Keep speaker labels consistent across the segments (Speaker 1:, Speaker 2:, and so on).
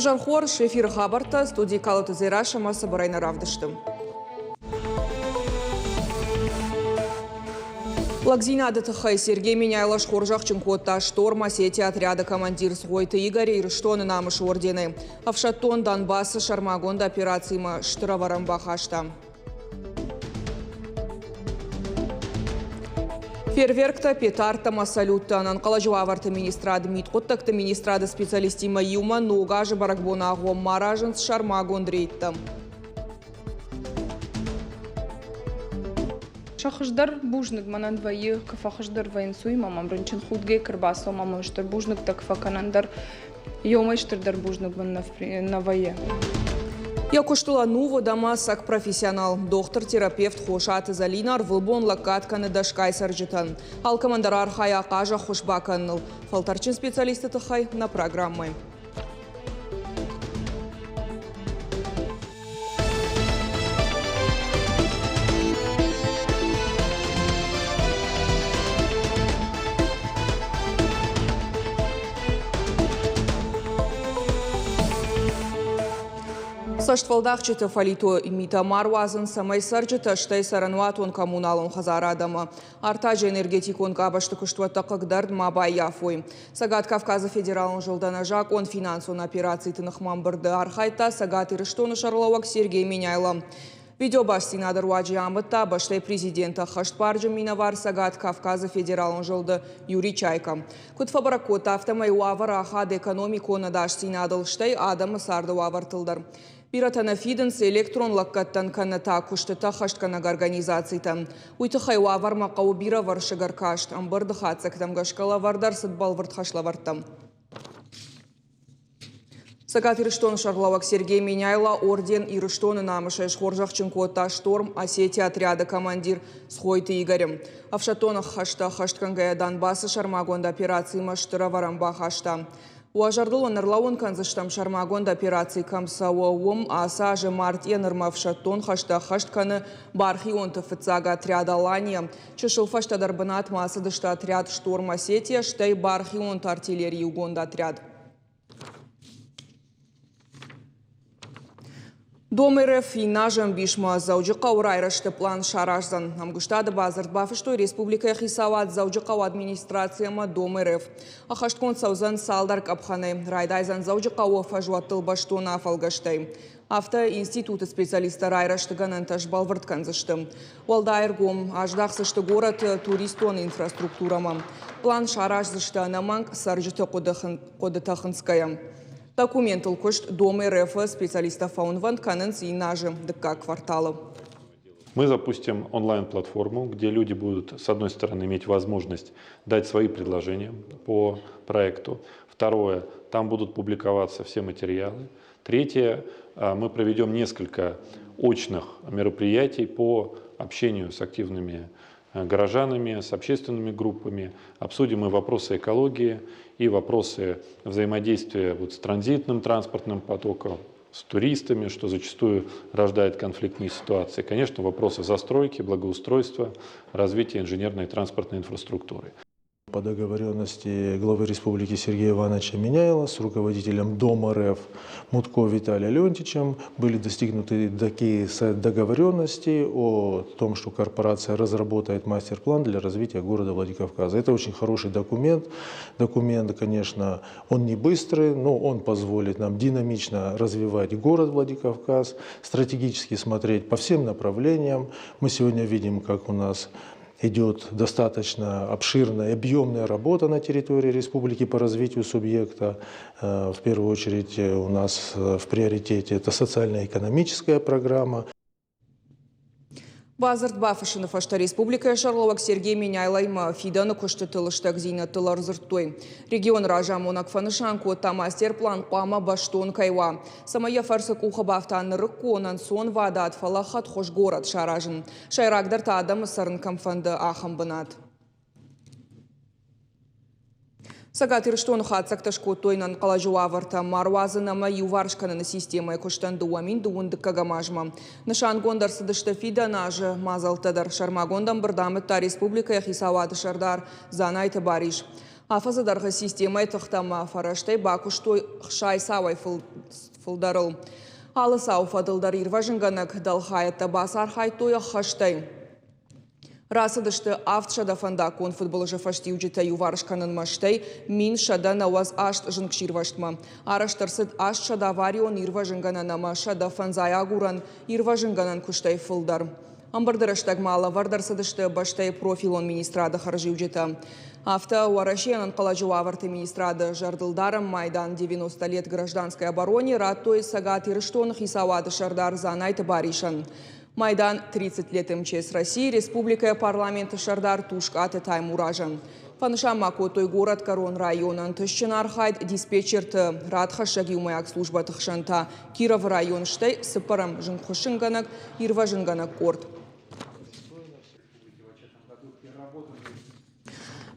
Speaker 1: Ажархор шефир хабарта студии калыты зираша маса барайна равдыштым. Лагзина ДТХ Сергей Меняйло Шхоржахчин Котта Шторма сети отряда командир Сгойта Игорь Ирштоны намыш ордены. Авшаттон Донбасса Шармагонда операцияма Штыраварам Бахашта. Фейерверкта, петарта, салютта. Нанкалажу аварта министрада Митхоттакта министрада специалистима Юма Ногажи Баракбона Агом Маражин Шармагондрейта.
Speaker 2: Шахаждар бужник манан вайы кафахаждар вайнсуй мамам рынчин худге кырбасо мамам штар бужник так факанандар йомай штардар бужник ван на вайе.
Speaker 1: Я куштула ново дома сак профессионал, доктор-терапевт Хошат Залинар вылбон лакатканы дашкай сарджитан. Ал командар архай акажа хошбаканныл. Фалтарчин специалисты тахай на программы. Саштвалдахчита фалито имита марвазын самай сарджита штай сарануатон коммуналон хазарадама. Артажа энергетикон кабашты куштвата кагдард мабай яфой. Сагат Кавказа федералон жылданажак он финансон операции тынахмамбырды архайта сагат ирыштоны шарлауак Сергей Меняйло. Видеобаш синадыр уаджи амытта баштай президента хаштпарджы минавар сагат Кавказа федералон жылды Юрий Чайка. Кутфабаракота автомай уавар ахады экономикона даш синадыл штай адамы сарды уавартылдар. Пиратана фиденс электрон лаккаттан каната куштыта хаштканаг организацийта. Уйтыхай уавар мақау бира варшыгар кашт. Амбырды хатсактам гашкала вардар сыдбал вард хашлавартам. Сагат Ирыштон шарлауак Сергей Меняйло орден Ирыштоны намышай Шхоржахчин Котта Шторм осети отряда командир Сгойта Игорем. Авшатонах хашта хашткангая Донбасса Шармагонда операции Штыраварам Бахашта. Уажардыл нарлауын канзыштам Шармагонда операции камсауауым асажы март енырмавшаттон хашта хаштканы бархи онты фыцага отряда Лания. Чешылфашта дарбынат масыдышта отряд Шторм осетия штай бархи онты артиллерии угонда отряд. Дом РФ и нажем бишма заужика урайрашты план шараждан. Амгуштады базард бафыштой республика хисават заужика администрацияма Дом РФ. Ахашткон саузан салдар капханы. Райдайзан заужика уафажуаттыл баштона афалгаштай. Авто институты специалиста райраштыган анташ балвард зашты. Уалдайргом аждахсышты город туристон инфраструктурама. План шаражзышты анаманг саржыты кодытахынская. Документал кошт Дом РФ специалиста фаунван каненс и нажи ДК квартала.
Speaker 3: Мы запустим онлайн-платформу, где люди будут, с одной стороны, иметь возможность дать свои предложения по проекту. Второе, там будут публиковаться все материалы. Третье, мы проведем несколько очных мероприятий по общению с активными горожанами, с общественными группами, обсудим и вопросы экологии, и вопросы взаимодействия с транзитным транспортным потоком, с туристами, что зачастую рождает конфликтные ситуации. Конечно, вопросы застройки, благоустройства, развития инженерной и транспортной инфраструктуры.
Speaker 4: По договоренности главы республики Сергея Ивановича Меняйло с руководителем Дома РФ Мутко Виталием Леонтьевичем были достигнуты такие договоренности о том, что корпорация разработает мастер-план для развития города Владикавказа. Это очень хороший документ. Документ, конечно, он не быстрый, но он позволит нам динамично развивать город Владикавказ, стратегически смотреть по всем направлениям. Мы сегодня видим, как у нас идет достаточно обширная, объемная работа на территории республики по развитию субъекта. В первую очередь у нас в приоритете это социально-экономическая программа.
Speaker 1: Базард бафышынов ашта республика шарлауак Сергей Меняйло фиданы кушты тылыштак зейна тылар зырттой. Регион ражам онакфанышан котта мастер-план пама баштон кайва. Самая фарсы куха бафтан рыконан сон вада атфалахат хош город шаражын. Шайрагдар таадам сарын камфанды ахамбынат. Сагат Ирыштон хатсакташко тойнан калажуаварта марвазынама юваршкананы системай коштанды уамин дуынды кагамажма. Нышан гондар сыдышты фида нажы мазалтадар шармагондан бырдамытта республика хисавады шардар занайты бариш. Афазадарғы системай тұқтама фараштай бакуштой шай савай фылдарыл. Алыс ауфадылдар ирважынганак далхаятта басар хайтуя хаштай. Расадышты автшада фанда кон футболжы фаштиуджита юварышканын маштай мин шада наваз ашт жынкширваштма. Араштарсыд ашт шада варион ирважынгананама шада фанзаягуран ирважынганан куштай фылдар. Амбардырыштаг мала вардарсадышты баштай профилон министрада харжиуджита. Авто Уарашенан Каладжуаварты министрада Жардылдаром Майдан 90 лет гражданской обороне раттой сагат ирыштонных и савады Шардар Занайт Баришан. Майдан 30 лет МЧС России, Республика парламента Шардар Тушкаты Таймуражан. Фаншамако той город Корон районан Тышчинархайд диспетчерты Радхашаги умаяк служба Тахшанта Киров район штай сыпарам жынхушынганак ирважынганак корт.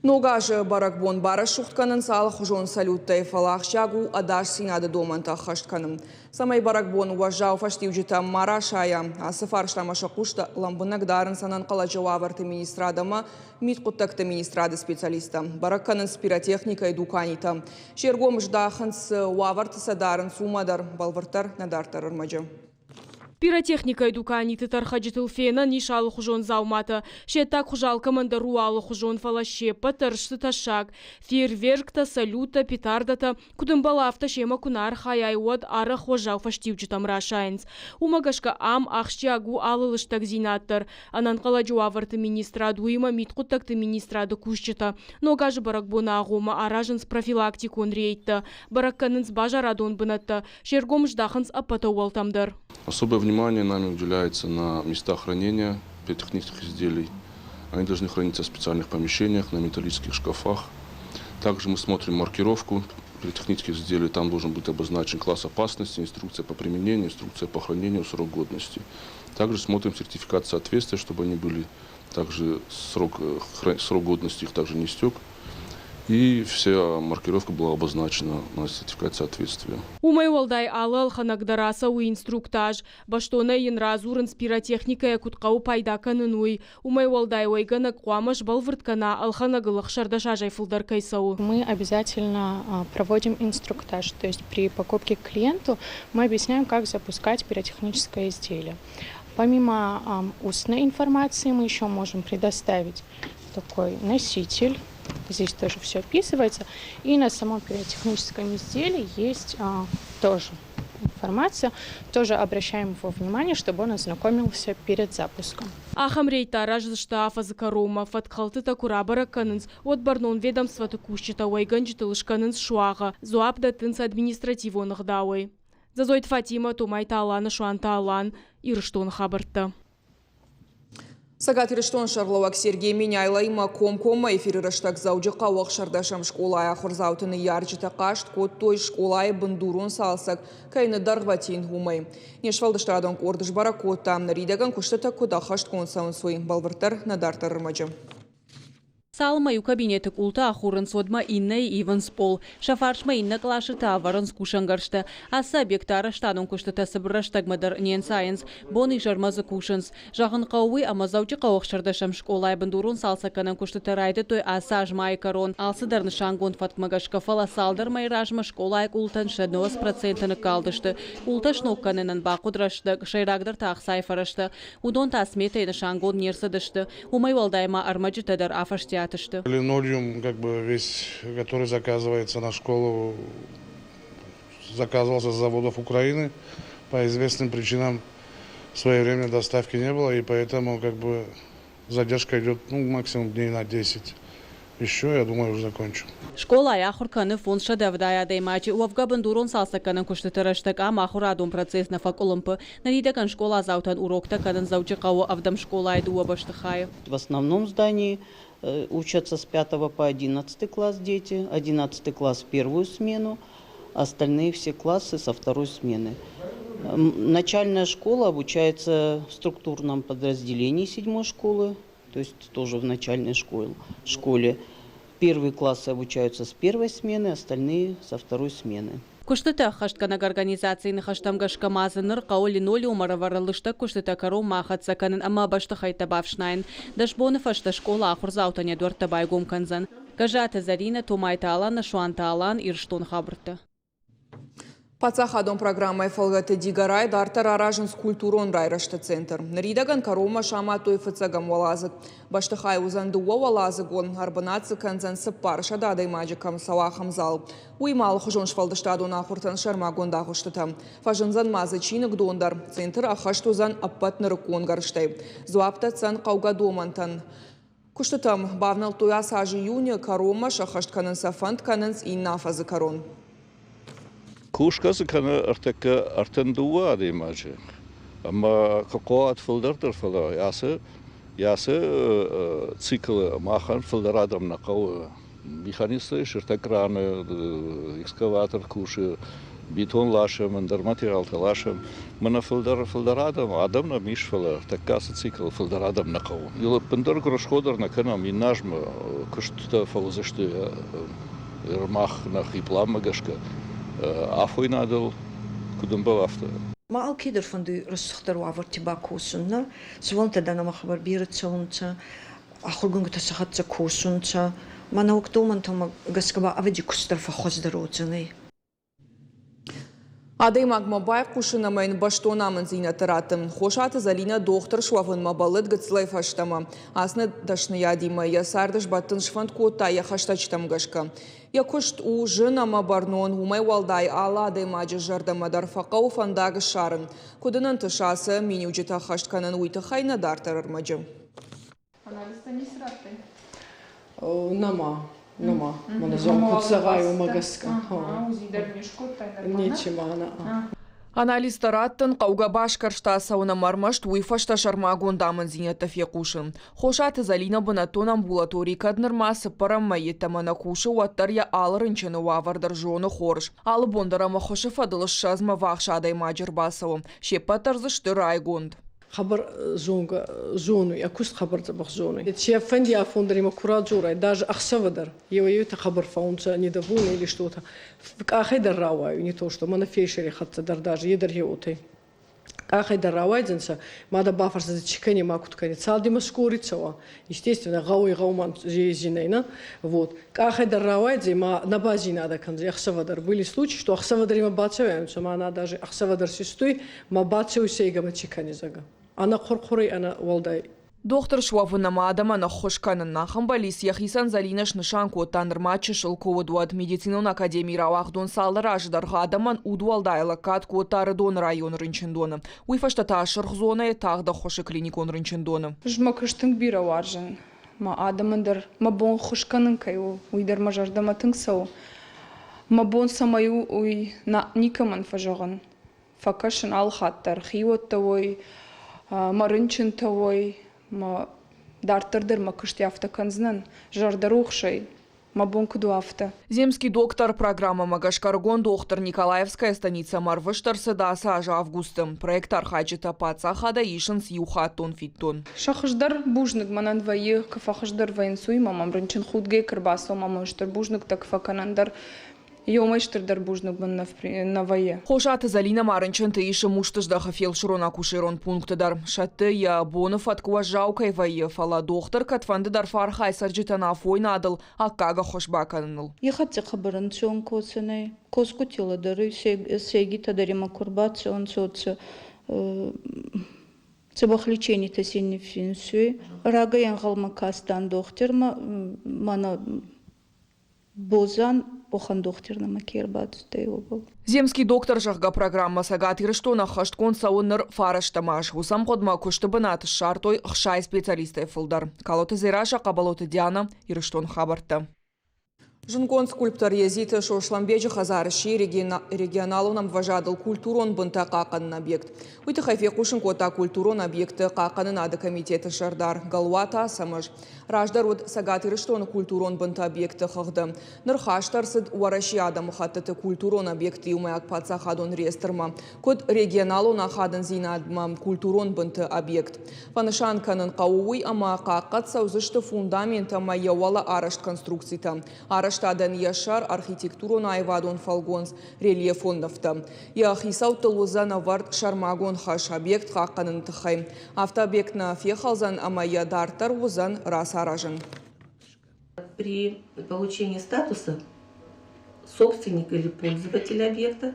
Speaker 1: Ногажы баракбон бара шухтканын салық жон салюттай фалах шагу адаш синады доманта хаштканын. Самай баракбон уважау фаштивджита мара шая, а сыфаршта машакушта ламбынак дарын санан каладжаварты министрадама, миткуттакты министрады специалиста. Баракканын с пиротехникой дуканита. Шергом ждахын с уаварты садарын сумадар, балвартар надартар армаджа.
Speaker 5: Пиротехника дуканиты тархаджитыл фена нишалы хужон заумата. Шеттак хужал команда руалы хужон фалашепа таршты ташак. Фейерверкта, салюта, петардата. Кудымбалафта шема кунар хаяйуад ара хожау фаштивджитам рашайнс. Умагашка ам ахщагу алылыштак зинаттар. Анан каладжуаварты министраду има миткуттакты министрады кушчита. Ногажы баракбона агума аражынс профилактикон рейтта. Баракканынс бажарадон бынатта. Шергом ждахынс апатауалтамдар.
Speaker 6: Особое внимание нами уделяется на местах хранения пиротехнических изделий. Они должны храниться в специальных помещениях, на металлических шкафах. Также мы смотрим маркировку пиротехнических изделий. Там должен быть обозначен класс опасности, инструкция по применению, инструкция по хранению, срок годности. Также смотрим сертификат соответствия, чтобы они были также срок годности их также не истек. И вся маркировка была обозначена на сертификат соответствия.
Speaker 5: Умай walday алал ханагдараса у инструктаж. Баштона янразурын с пиротехникой куткау пайдаканынуй. Умай walday ойгана куамаш балвырткана алханагалах шардашажай фылдар кайсау.
Speaker 7: Мы обязательно проводим инструктаж. То есть при покупке к клиенту мы объясняем, как запускать пиротехническое изделие. Помимо устной информации мы еще можем предоставить такой носитель. Здесь тоже все описывается. И на самом пиротехническом изделии есть тоже информация. Тоже обращаем его внимание, чтобы он ознакомился перед запуском.
Speaker 5: Ахамрейта раждышта афазакарома фаткалтыта курабараканынс от барнон ведомствата кущита уайганджитылышканынс шуага. Зуапда тынс административоных дауэй. Зазойт Фатима тумайта алана шуанта алан ирыштон хабарта.
Speaker 1: Сагат Ириштон Шарловак Сергей Миняйла има комкома эфиры раштак зауджиқа уақшардашам школая хурзаутыны ярджита қашт код той школая бандурун салсак кайны дарғватин умай. Нешвалдыштарадон кордыш баракота наридаган куштата кода қашт консаун суй балвыртар надартар рмаджа.
Speaker 8: Салмаю кабинеты култа ахурын содма иннай Иванс Пол. Шафаршма инна клашыта аварынс кушангаршты. Аса объектара штадон куштата сабраштагмадар нен сайенс. Боны жармазы кушанс. Жағын қауы амазаучы қауық шардашам школай бандурун салсаканан куштата райды той аса жмай корон. Алсыдарны шангон фатмагашка фала салдар май ражма школай култан 60% калдышты. Култа шнокканынан бақудрашты. Шайрагдар тақ сайфарашты. Удон тасмета ина шангон нерсадышты. Умай валдайма армаджитадар афаштя.
Speaker 9: Линолеум, весь, который заказывается на школу, заказывался с заводов Украины. По известным причинам в свое время доставки не было, и поэтому задержка идет максимум дней на 10. Еще, я думаю, уже закончу.
Speaker 8: Школа яхурканы фон шадавдая даймачи уавга бандурон салсаканан куштатараштак амахурадон процесс на факолымпы. Наридакан школа заутан урокта кадан заучикау авдам школа иду обаштахая.
Speaker 10: В основном здании учатся с 5 по 11 класс дети, 11 класс первую смену, остальные все классы со второй смены. Начальная школа обучается в структурном подразделении 7 школы, то есть тоже в начальной школе. Первые классы обучаются с первой смены, остальные со второй смены.
Speaker 8: Куштата хаштканаг организацияны хаштамгашка мазыныр қаули ноли умараваралышта куштата кару махатсаканын ама баштахайта бавшнайн. Дашбоны фашта школа ахурзаутан ядуарта байгом канзан. Кажата Зарина тумайта алан, шуанта алан, ирштон хабрта.
Speaker 1: Пацахадон программой ФЛГТ Дигарай дартар аражын скульптурон райрашты центр. Нридаган карома шама той фыцагам валазык. Баштыхай узандуа валазыгон арбанатсы канзансы парша дадай маджикам савахам зал. Уймал хужон швалдыштадон ахуртан шармагон дахуштыта. Фажынзан мазы чинык дондар. Центр ахаштузан аппатныры конгарштай. Зуапта цан каугадомантан. Куштытам бавнал туя сажи юни карома шахаштканын сафант канынс иннафазы карон.
Speaker 11: Кушкасы кана артека артендуа демаже. Ама какоат филдер фила ясы цикл махан филдерадам накау механисты шертекраны экскаватор куши бетон лашем материал лашем мана филдерадам адам на миш фила такасы цикл филдерадам накау. Юлы пендер грошходер на канам и нажма кушта фаузашты мах на хипламагашка. Afoi nadal kudumba afta.
Speaker 12: Maar al kieder van de rustigder waar tibakosunna, zwont dan maar gebar biertsontsa, achurgung te sahatsa kosunsa, maar nou ook domantom gaskaba avedi kustar van khosderotsene.
Speaker 1: Адаймак мабай кушына майын баштонамын зейнатыратым. Хошаты залина доктор шуавын мабалыт гыцлай фаштама. Асны дашны ядима, я сардыш баттын швант кота, я хаштачтам гашка. Я кушт у жына мабарнон, умай валдай ала адаймаджы жардама дарфақау фандагы шарын. Кудынын тышасы, мини уджита хаштканын уйты хайна дартарыр маджы.
Speaker 2: Анализда не сраты?
Speaker 13: Нама, мана зон кутсагай умагаска.
Speaker 1: Анализ тараттын қауға башқаршта сауна мармашт уйфашта шармагон дамын зинетті фекушын. Хошаты залина бынатон амбулаторий каднырмасы парамма еттамана кушы уаттар я алырынчыны уавардар жоны хорш. Алы бондарама хошы фадылыш шазма вақша адай маджыр басауым. Шепа тарзышты райгонд.
Speaker 13: خبر زونو يا كوست خبر تبخ زونو يا فندي افوندري ما كورات جورا даже ахсавадар يو خبر фаунца недовольно или что-то ахайдар равай не то что мы на фейшере хатта даже едер еуты ахайдар равайденса мада бафарса за чекани макуткани цалдима скорицова естественно гауи гауман зезинейна вот ахайдар равайдзе ма на базе надо канзе ахсавадар были случаи что ахсавадари ма бацаваемся ма она даже ахсавадар систуй ма бацау сейга чекани зага Она хорхорей, она валдай.
Speaker 1: Доктор Швавынама адама на хошканын нахам балис яхисан залинаш нышанку танырмачы шылковы дуад медицинон академии равахдон салдар ажыдарға адаман удуалдайла катку тарыдон район рынчындоны. Уйфаштата ашырх зона тағда хоши клиникон рынчындоны.
Speaker 2: Жма кыштың бира варжын. Ма адамандар, ма бон хошканын кайу, уйдар мажардама тыңсау. Ма бон самаю уй на никаман фажағын. Факашын алхаттар, хиоттавой, марынчын тавой, ма дартырдыр ма кышты афта канзнан, жардар ухшай, ма бонкуду афта.
Speaker 1: Земский доктор программа Магашкаргон доктор Николаевская станица Марвыштар даса аж августым. Проект архаджита пацахада ишын сиухатон фиттон.
Speaker 2: Шахыждар бужнык манан вайы, кафахыждар вайынсуй, мамам рынчын худгей кырбасо, мамыштар бужнык так факанандар. Йомайштырдар бужнык бан на вае.
Speaker 1: Хошаты залина марынчынты ишы муштыждаха фелширона кушерон пунктыдар. Шатты я бонов откуа жаукай вае фала доктор катфандыдар фархай сарджитана фой надыл, аккага хошбаканыныл.
Speaker 14: Ехатцы хабарын цон коцыны, коску теладары, сеги тадарима курбацы, он цоцы, цебах лечение тасини финсуй, рага янгалма кастан доктор, мана бозан,
Speaker 1: Земский доктор жахга программа сагат ирыштона хашткон сауыныр фараштамаш. Усам ходма куштыбынаты шартой хшай специалисты фылдар. Калоты зираша кабалоты Диана ирыштон хабарта. Жынкон скульптор езиті шошламбежі хазарыши регионалунам важадыл культурон бынта қақанын объект. Уйты хайфе кушын кота культурон объекты қақанын ады комитеті шардар. Галуата самыш. Раждар уд сагатыры штоны культурон бынта объекты қағды. Нырхаштар сыд уараши адам хаттыты культурон объекты умаяк паца хадон рестерма. Код регионалун ахадын зинадма культурон бынты объект. Ванышан канын қаууй ама қаққат саузышты фундамента майявала арашт конструкцита. Штадан яшар архитектуру найвадон фалгонс рельефондовта. Я хисау тылузана вард шармагон хаш объект хаққанын тыхай. Автобъект на фехалзан амая дартар узан расаражен.
Speaker 15: При получении статуса собственника или пользователя объекта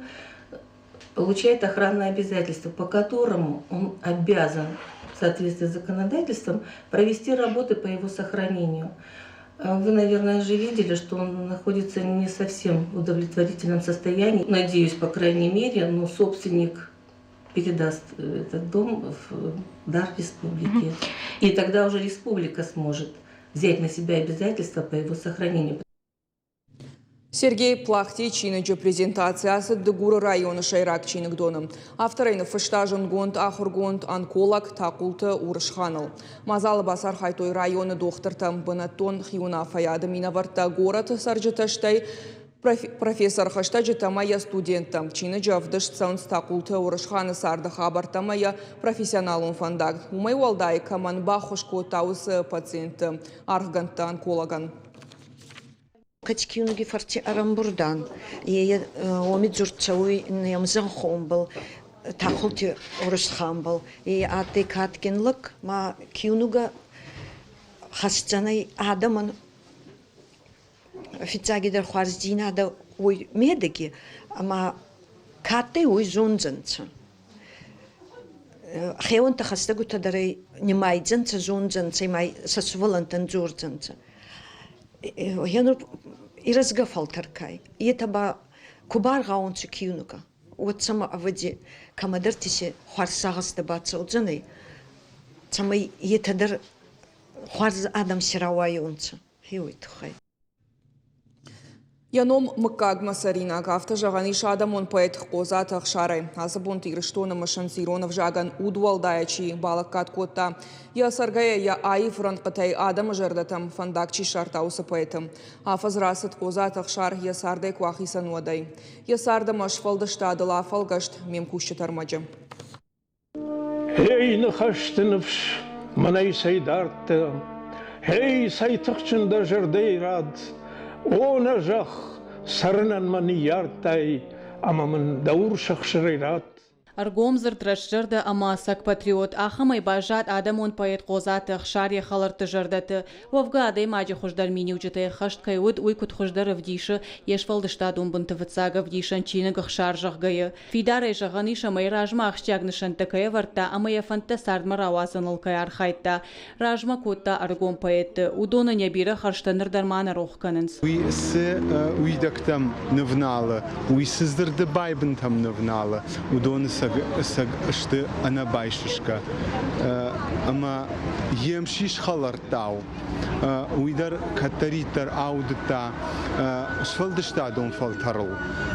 Speaker 15: получает охранное обязательство, по которому он обязан в соответствии с законодательством провести работы по его сохранению. Вы, наверное, же видели, что он находится не совсем в удовлетворительном состоянии. Надеюсь, по крайней мере, но собственник передаст этот дом в дар республике. И тогда уже республика сможет взять на себя обязательства по его сохранению.
Speaker 1: Сергей Плахти чиныджы презентациясы Дыгуры районы шайрак чиныгдоным. Авторайны фыштажын гонд, ахургонд, онколог, тақулты урышханыл. Мазалы басар хайтой районы доқтыртам бынаттон хиуна фаяды минаварта город саржыташтай профессор хашта житамая студентам. Чиныджы авдыш цанс тақулты урышханы сарды хабартамая профессионалун фандаг. Умай уалдай каман бахушко таусы пациенты архганта онкологан.
Speaker 12: Качкиунги фарти арамбурдан. Ие омидзурцауи нямзан хомбал. Тахулти урысхамбал. И аты каткинлык ма киунуга хасцанай адаман официагидер хуарздина да ой медики, ама каты ой зунзанца. Хеон тахастагу тадарай немайдзанца зунзанца, май сасвалантан зурзанца. Янур иразгафал таркай. И это ба кубар гаунчи киунука. Вот сама авади камадартиси хуарсагас дебаца удзаны. Сама етадар хуарз адам сирауайонца. Хиуй тухай.
Speaker 1: Яном мыкагма сарина гафта жагани шадамон поэт хозат ахшарай. Азабон тигриштона машан сиронов жаган удвалдаячи балакат кота. Я саргая я айфран катай адам жардатам фандакчи шартауса поэтам. Афазрасат хозат ахшар я сардай квахи сануадай. Я сардам ашфалда штадала фалгашт мемкуща тармаджа.
Speaker 16: Хей нахаштынывш, манай сайдарты. Хей сайтықчында жырдай рад. Она жах сарнан мани яртай, амамын даур шахшырайрат.
Speaker 8: Аргомзыр трашжырды амасак патриот ахамай бажат адамон поэт қозаты хшария халарты жырдаты. Вовга адай маджи хуждар мини уджатай хашткай уд уйкут хуждар вдиши ешфалды штадун бунты вцага вдишан чиныгах шаржах гая. Фидарай жаганиша май ражма ахштягнышан такая варта, амая фанта сардма равасанылкай архайтта. Ражма котта аргом поэт удона нябира харштаныр дармана рохканынс.
Speaker 17: Уй се уйдактам навнала, уй сыздырды байбынтам навнала, удона сагшты она байшишка, ама емшиш халартау, уйдар катаритар аудита, швалдыштадон фалтарл,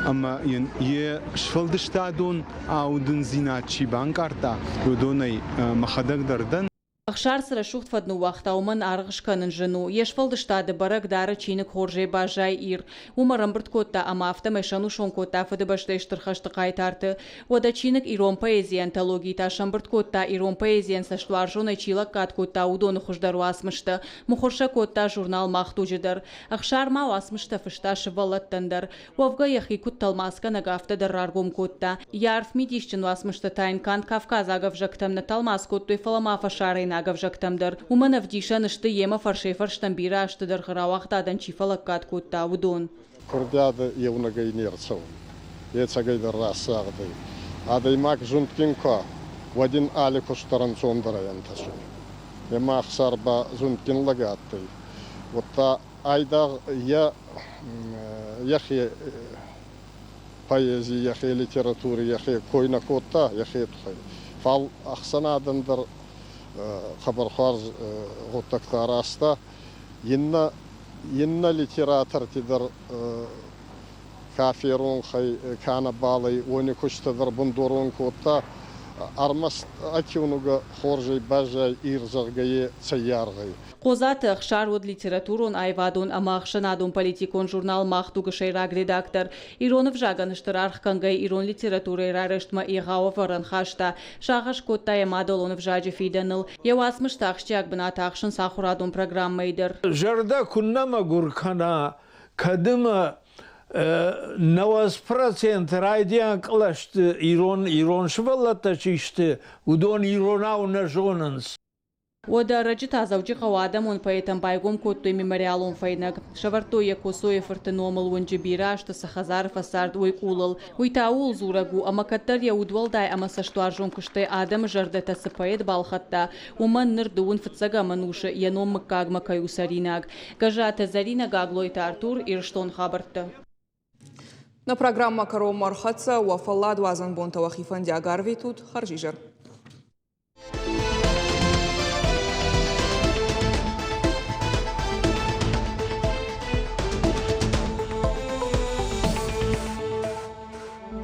Speaker 17: ама е швалдыштадон аудин зиначи банкарта, удонай махадагдардан.
Speaker 8: Ахшар сыра шухт фадну вахта уман аргышканын жыну. Ешфалды штады барак дары чинык хоржей бажай ир. Умарам бірткотта ама автомешану шонкотта фады баштайштырхашты қайтарты. Ода чинык ирон поэзия антологии ташам бірткотта ирон поэзиян саштуар жонай чилак каткотта удоны хуждару асмышты. Мухорша котта журнал махтужыдар. Ахшар мау асмышты фышташы валаттандар. Вовга яхи кутталмаска нагафта дарраргом котта. Ярф мидишчин асмышты тайнкан Кавказ агав жактамна талмас коттуй фаламафа шарайна агавжактамдар. Умана вдиша нышты ема фаршефар штамбира аштыдар хыравақтадан чифалаккат котта удон.
Speaker 18: Курдяды евнага инерцев. Ецагайдар рассагды. Адаймак жунткинко в один али куштаран цондараян ташу. Ема ахсарба зунткин лагатты. Вот та айдар яхи поэзии, яхи литературы, яхи койна котта, яхи тухай. Фал ахсанадындар хабархарз готтактар аста инна литератор тидер каферун хай кана балай они куштадар бундурун котта армас акиунуга хоржей бажай ирзаргае цаяргай.
Speaker 8: Қозаты ақшар од литературон айвадон ама ақшанадон политикон журнал махтуга шайраг редактор. Иронов жаганыштыр архкангай ирон литературы рарыштма иғауа варан хашта. Шағаш котта ямадолонов жаджи фиданыл. Яуасмышты ақштяг бына тақшын сахурадон программайдыр.
Speaker 16: Жарда куннама гуркана кадыма 90% райдиан қылашты ирон швалата чишты удон иронау на жонынс.
Speaker 8: ودا رجتا زوجي قوادم ون بيتم بايقوم كوتو ميموريالون فينك شفرتو يكوسو فرتنومل ونجبيراش تسخزار فسارد ويقولل ويتاول زورغو اما كتر يودول داي اما سشتوارجون كشتي آدم جردتا سبايد بالخطا ومن نردون فتسغا منوش ينوم مكاغ مكايو ساريناغ гажата Зарина Гаглойта Артур Ирштон Хабарта.
Speaker 1: На программа Каром Мархатса Уафаллад Вазан Бонта Вахифан Диагарви тут Харжижер.